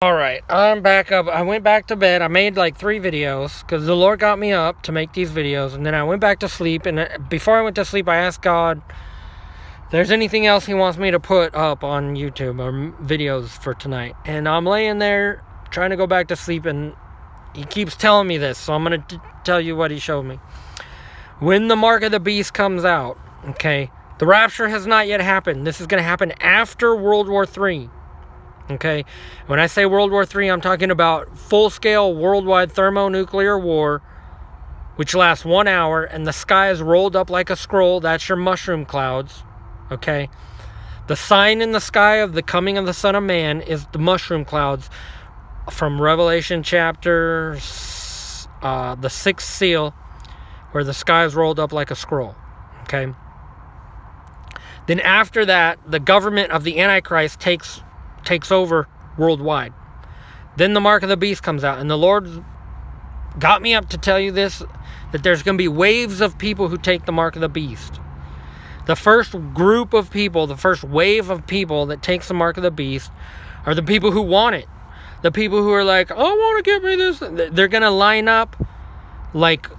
Alright, I'm back up. I went back to bed. I made like 3 videos because the Lord got me up to make these videos. And then I went back to sleep. And before I went to sleep, I asked God if there's anything else He wants me to put up on YouTube or videos for tonight. And I'm laying there trying to go back to sleep. And He keeps telling me this. So I'm going to tell you what He showed me. When the mark of the beast comes out, okay, the rapture has not yet happened. This is going to happen after World War III. Okay, when I say World War III, I'm talking about full-scale worldwide thermonuclear war, which lasts 1 hour, and the sky is rolled up like a scroll. That's your mushroom clouds. Okay, the sign in the sky of the coming of the Son of Man is the mushroom clouds from Revelation chapter, the 6th seal, where the sky is rolled up like a scroll. Okay, then after that, the government of the Antichrist takes over worldwide. Then the mark of the beast comes out, and the Lord got me up to tell you this, that there's going to be waves of people who take the mark of the beast. The first group of people, the first wave of people that takes the mark of the beast are the people who want it. The people who are like, oh, I want to get me this. They're going to line up like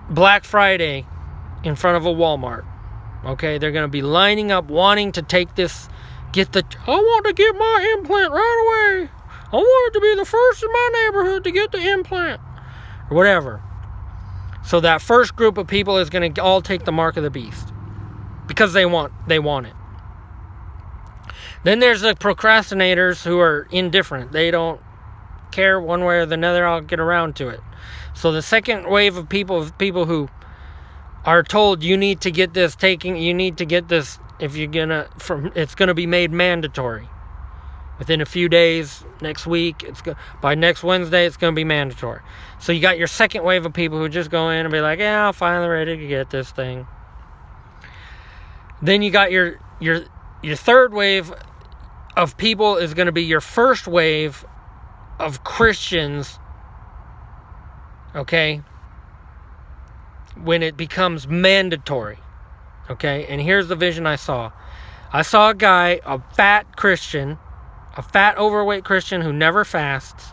Black Friday in front of a Walmart. Okay, they're going to be lining up wanting to take this, I want to get my implant right away. I want it to be the first in my neighborhood to get the implant. Or whatever. So that first group of people is going to all take the mark of the beast. Because they want it. Then there's the procrastinators who are indifferent. They don't care one way or the other. I'll get around to it. So the second wave of people who are told you need to get this if you're gonna, it's gonna be made mandatory within a few days. Next week, by next Wednesday, it's gonna be mandatory. So you got your second wave of people who just go in and be like, yeah, I'm finally ready to get this thing. Then you got your third wave of people is gonna be your first wave of Christians. Okay, when it becomes mandatory. Okay, and here's the vision I saw. I saw a guy, a fat Christian, a fat overweight Christian who never fasts.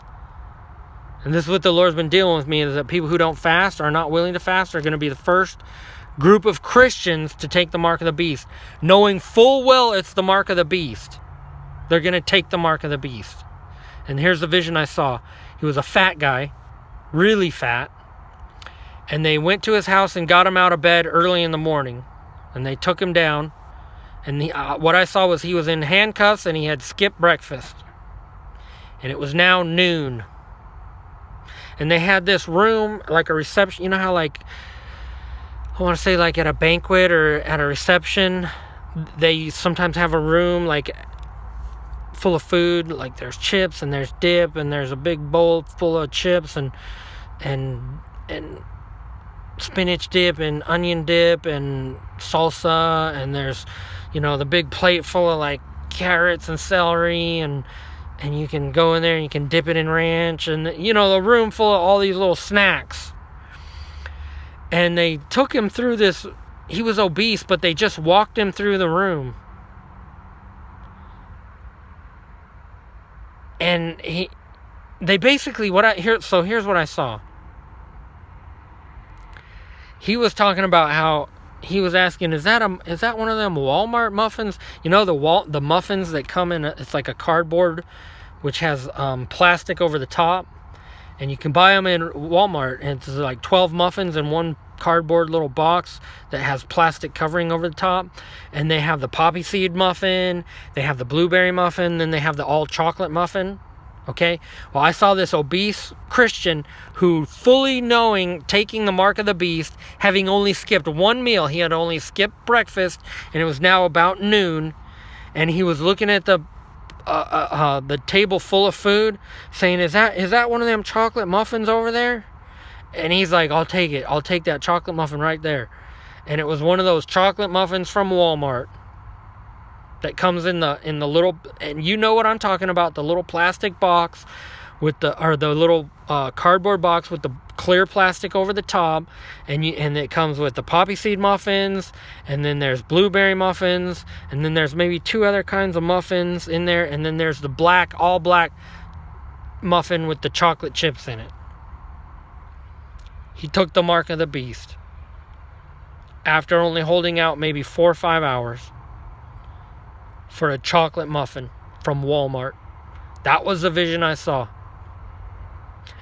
And this is what the Lord's been dealing with me, is that people who don't fast, are not willing to fast, are going to be the first group of Christians to take the mark of the beast. Knowing full well it's the mark of the beast. They're going to take the mark of the beast. And here's the vision I saw. He was a fat guy, really fat. And they went to his house and got him out of bed early in the morning. And they took him down. And what I saw was he was in handcuffs and he had skipped breakfast. And it was now noon. And they had this room, like a reception. You know how, like, I want to say like at a banquet or at a reception, they sometimes have a room like full of food. Like there's chips and there's dip and there's a big bowl full of chips and spinach dip and onion dip and salsa, and there's, the big plate full of like carrots and celery, and you can go in there and you can dip it in ranch, and the room full of all these little snacks. And they took him through this. He was obese, but they just walked him through the room, and they basically so here's what I saw. He was talking about how he was asking, is that one of them Walmart muffins? The muffins that come in, it's like a cardboard, which has plastic over the top, and you can buy them in Walmart, and it's like 12 muffins in one cardboard little box that has plastic covering over the top. And they have the poppy seed muffin, they have the blueberry muffin, then they have the all chocolate muffin. Okay, well, I saw this obese Christian who, fully knowing, taking the mark of the beast, having only skipped one meal. He had only skipped breakfast, and it was now about noon, and he was looking at the table full of food, saying, is that one of them chocolate muffins over there? And he's like, I'll take it. I'll take that chocolate muffin right there. And it was one of those chocolate muffins from Walmart that comes in the little, and you know what I'm talking about, the little plastic box with the little cardboard box with the clear plastic over the top, and it comes with the poppy seed muffins, and then there's blueberry muffins, and then there's maybe 2 other kinds of muffins in there, and then there's the all black muffin with the chocolate chips in it. He took the mark of the beast after only holding out maybe 4 or 5 hours for a chocolate muffin from Walmart. That was the vision I saw.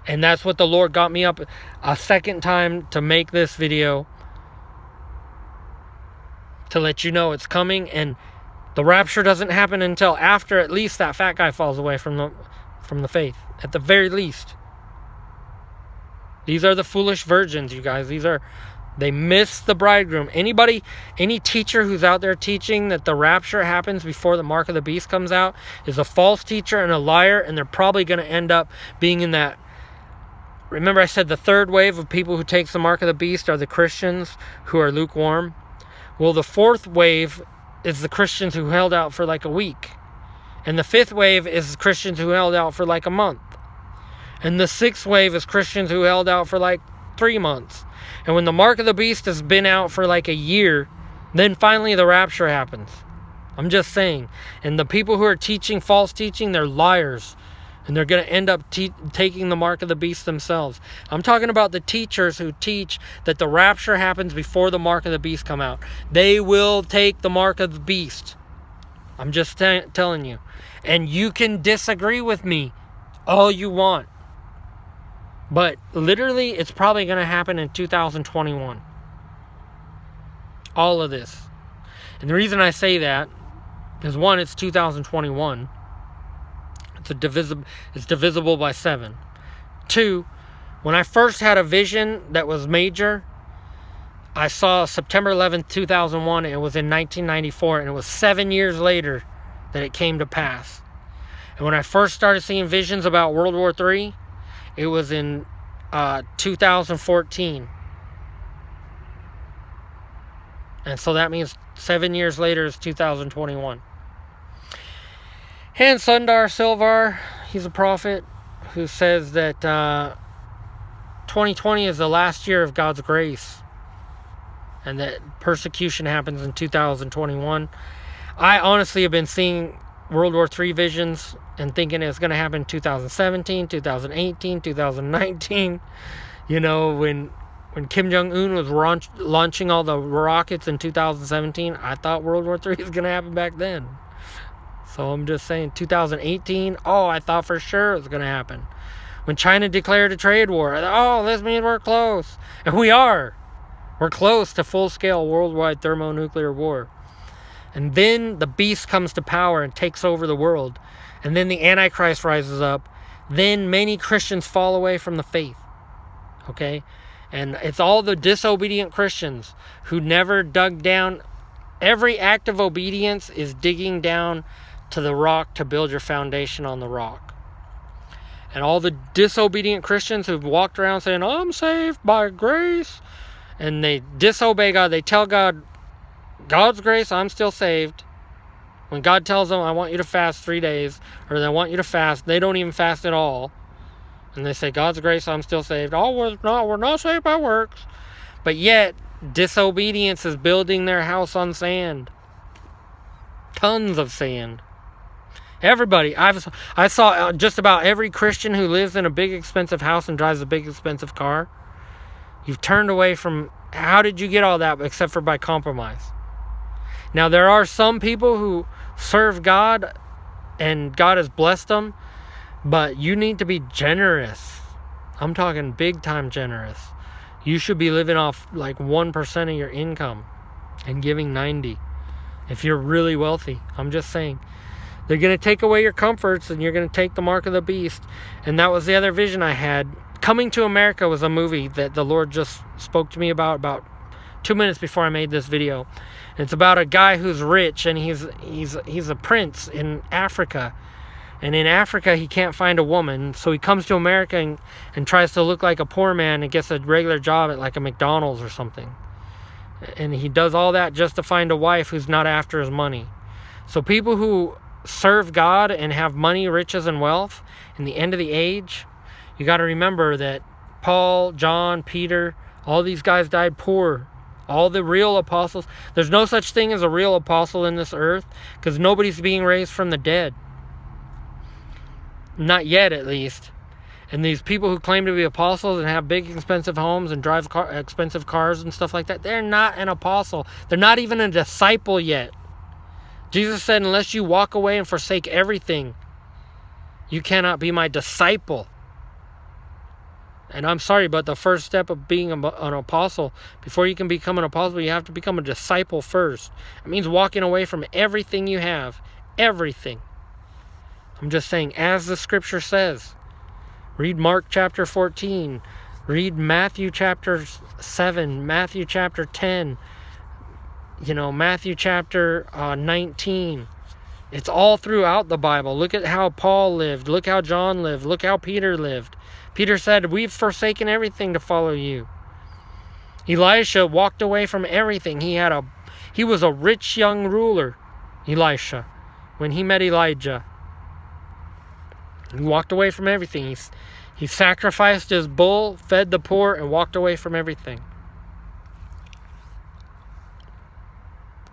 And that's what the Lord got me up a second time to make this video, to let you know it's coming. And the rapture doesn't happen until after at least that fat guy falls away from the faith, at the very least. These are the foolish virgins, you guys. They miss the bridegroom. Any teacher who's out there teaching that the rapture happens before the mark of the beast comes out is a false teacher and a liar, and they're probably going to end up being in that. Remember I said the third wave of people who takes the mark of the beast are the Christians who are lukewarm? Well, the fourth wave is the Christians who held out for like a week. And the fifth wave is Christians who held out for like a month. And the sixth wave is Christians who held out for like 3 months. And when the mark of the beast has been out for like a year, then finally the rapture happens. I'm just saying. And the people who are teaching false teaching, they're liars. And they're going to end up taking the mark of the beast themselves. I'm talking about the teachers who teach that the rapture happens before the mark of the beast come out. They will take the mark of the beast. I'm just telling you. And you can disagree with me all you want. But literally, it's probably going to happen in 2021. All of this. And the reason I say that is, one, it's 2021. It's divisible by 7. 2, when I first had a vision that was major, I saw September 11th, 2001. And it was in 1994. And it was 7 years later that it came to pass. And when I first started seeing visions about World War III, it was in 2014. And so that means 7 years later is 2021. And Sundar Silvar, he's a prophet who says that 2020 is the last year of God's grace. And that persecution happens in 2021. I honestly have been seeing World War III visions and thinking it's going to happen in 2017, 2018, 2019. You know, when Kim Jong-un was launching all the rockets in 2017, I thought World War III was going to happen back then. So I'm just saying, 2018, I thought for sure it was going to happen. When China declared a trade war, I thought, this means we're close. And we are. We're close to full-scale worldwide thermonuclear war. And then the beast comes to power and takes over the world. And then the Antichrist rises up. Then many Christians fall away from the faith. Okay? And it's all the disobedient Christians who never dug down. Every act of obedience is digging down to the rock to build your foundation on the rock. And all the disobedient Christians who've walked around saying, I'm saved by grace, and they disobey God, they tell God, God's grace, I'm still saved. When God tells them, I want you to fast 3 days, or I want you to fast, they don't even fast at all. And they say, God's grace, I'm still saved. We're not saved by works. But yet, disobedience is building their house on sand. Tons of sand. Everybody. I saw just about every Christian who lives in a big expensive house and drives a big expensive car. You've turned away from, how did you get all that except for by compromise? Now, there are some people who serve God and God has blessed them, but you need to be generous. I'm talking big time generous. You should be living off like 1% of your income and giving 90 if you're really wealthy. I'm just saying. They're going to take away your comforts and you're going to take the mark of the beast. And that was the other vision I had. Coming to America was a movie that the Lord just spoke to me about 2 minutes before I made this video. And it's about a guy who's rich and he's a prince in Africa. And in Africa, he can't find a woman. So he comes to America and tries to look like a poor man and gets a regular job at like a McDonald's or something. And he does all that just to find a wife who's not after his money. So people who serve God and have money, riches, and wealth in the end of the age, you got to remember that Paul, John, Peter, all these guys died poor. All the real apostles. There's no such thing as a real apostle in this earth, because nobody's being raised from the dead. Not yet, at least. And these people who claim to be apostles and have big expensive homes and drive expensive cars and stuff like that, they're not an apostle. They're not even a disciple yet. Jesus said, unless you walk away and forsake everything, you cannot be my disciple. And I'm sorry, but the first step of being an apostle, before you can become an apostle, you have to become a disciple first. It means walking away from everything you have. Everything. I'm just saying, as the scripture says. Read Mark chapter 14. Read Matthew chapter 7. Matthew chapter 10. Matthew chapter 19. It's all throughout the Bible. Look at how Paul lived. Look how John lived. Look how Peter lived. Peter said, we've forsaken everything to follow you. Elisha walked away from everything. He was a rich young ruler, Elisha, when he met Elijah. He walked away from everything. He sacrificed his bull, fed the poor, and walked away from everything.